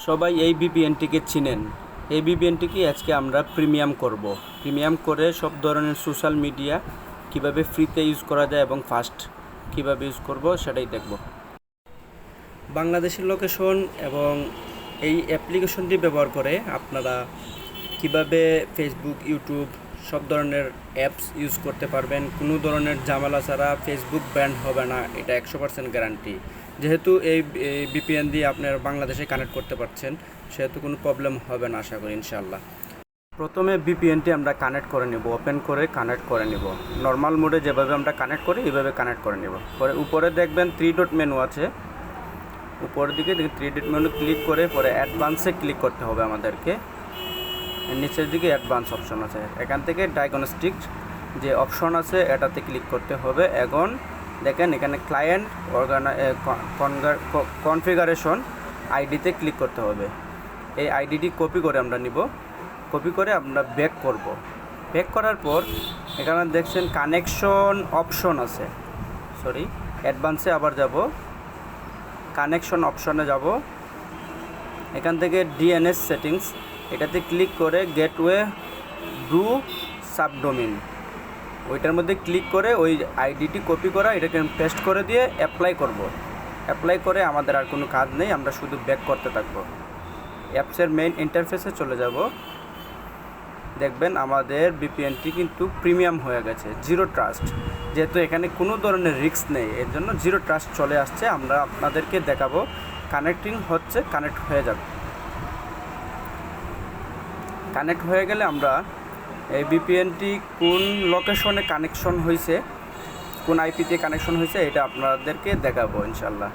সবাই এই ভিপিএনটিকে চিনেন। এই ভিপিএনটিকে আজকে আমরা প্রিমিয়াম করব। প্রিমিয়াম করে সব ধরনের সোশ্যাল মিডিয়া কিভাবে ফ্রিতে ইউজ করা যায় এবং ফাস্ট কিভাবে ইউজ করব সেটাই দেখব। বাংলাদেশের লোকেশন এবং এই অ্যাপ্লিকেশনটি ব্যবহার করে আপনারা কিভাবে ফেসবুক, ইউটিউব সব ধরনের অ্যাপস ইউজ করতে পারবেন। কোনো ধরনের ঝামেলা ছাড়া ফেসবুক ব্যান্ড হবে না, এটা 100% গ্যারান্টি। যেহেতু এই ভিপিএন দিয়ে আপনার বাংলাদেশে কানেক্ট করতে পারছেন, সেহেতু কোনো প্রবলেম হবে না আশা করি ইনশাআল্লাহ। প্রথমে ভিপিএনটি আমরা কানেক্ট করে নেব, ওপেন করে কানেক্ট করে নেব। নর্মাল মোডে যেভাবে আমরা কানেক্ট করি এইভাবে কানেক্ট করে নেব। পরে উপরে দেখবেন 3 ডট মেনু আছে, উপরের দিকে 3 ডট মেনু ক্লিক করে পরে অ্যাডভান্সে ক্লিক করতে হবে আমাদেরকে। নিচের দিকে অ্যাডভান্স অপশন আছে, এখান থেকে ডায়াগনস্টিক যে অপশন আছে এটাতে ক্লিক করতে হবে। এখন দেখেন এখানে ক্লায়েন্ট কনফিগারেশন আইডিতে ক্লিক করতে হবে। এই আইডিটি কপি করে আমরা নিব, কপি করে আমরা ব্যাক করব। ব্যাক করার পর এখানে দেখছেন কানেকশন অপশন আছে, অ্যাডভান্সে আবার যাব, কানেকশন অপশনে যাব। এখান থেকে ডিএনএস সেটিংস এটাতে ক্লিক করে গেটওয়ে ব্রু সাবডোমেইন ওইটার মধ্যে ক্লিক করে ওই আইডিটি কপি করা, এটাকে পেস্ট করে দিয়ে অ্যাপ্লাই করব। অ্যাপ্লাই করে আমাদের আর কোনো কাজ নেই, আমরা শুধু ব্যাক করতে থাকবো। অ্যাপসের মেইন ইন্টারফেসে চলে যাব। দেখবেন আমাদের ভিপিএনটি কিন্তু প্রিমিয়াম হয়ে গেছে, জিরো ট্রাস্ট। যেহেতু এখানে কোনো ধরনের রিস্ক নেই, এর জন্য জিরো ট্রাস্ট চলে আসছে। আমরা আপনাদেরকে দেখাবো কানেক্টিং হচ্ছে, কানেক্ট হয়ে যাবে। কানেক্ট হয়ে গেলে আমরা এই ভিপিএনটি কোন লোকেশনে কানেকশন হয়েছে, কোন আইপিতে কানেকশন হয়েছে, এটা আপনাদেরকে দেখাবো ইনশাল্লাহ।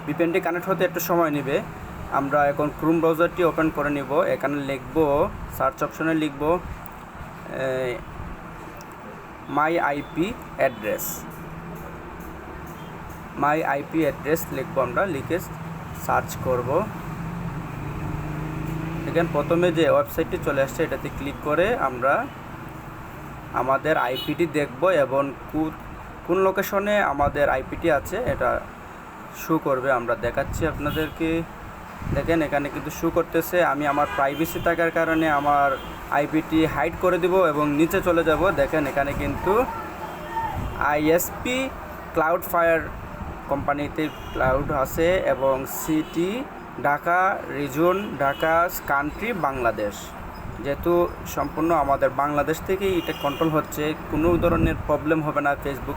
ভিপিএনটি কানেক্ট হতে একটু সময় নেবে। আমরা এখন ক্রোম ব্রাউজারটি ওপেন করে নিব। এখানে লিখব, সার্চ অপশনে লিখব মাই আইপি অ্যাড্রেস। মাই আইপি অ্যাড্রেস লিখব, আমরা লিখে সার্চ করব। এখানে প্রথমে যে ওয়েবসাইটটি চলে আসছে এটাতে ক্লিক করে আমরা আমাদের আইপিটি দেখব এবং কোন লোকেশনে আমাদের আইপিটি আছে এটা শো করবে। আমরা দেখাচ্ছি আপনাদেরকে। দেখেন এখানে কিন্তু শো করতেছে। আমি আমার প্রাইভেসি থাকার কারণে আমার আইপিটি হাইড করে দিব এবং নিচে চলে যাব। দেখেন এখানে কিন্তু আইএসপি ক্লাউড ফায়ার কোম্পানিতে ক্লাউড আছে এবং city Dhaka, reason Dhaka, country Bangladesh. যেহেতু সম্পূর্ণ আমাদের বাংলাদেশ থেকেই এটা কন্ট্রোল হচ্ছে, কোনো ধরনের প্রবলেম হবে না ফেসবুক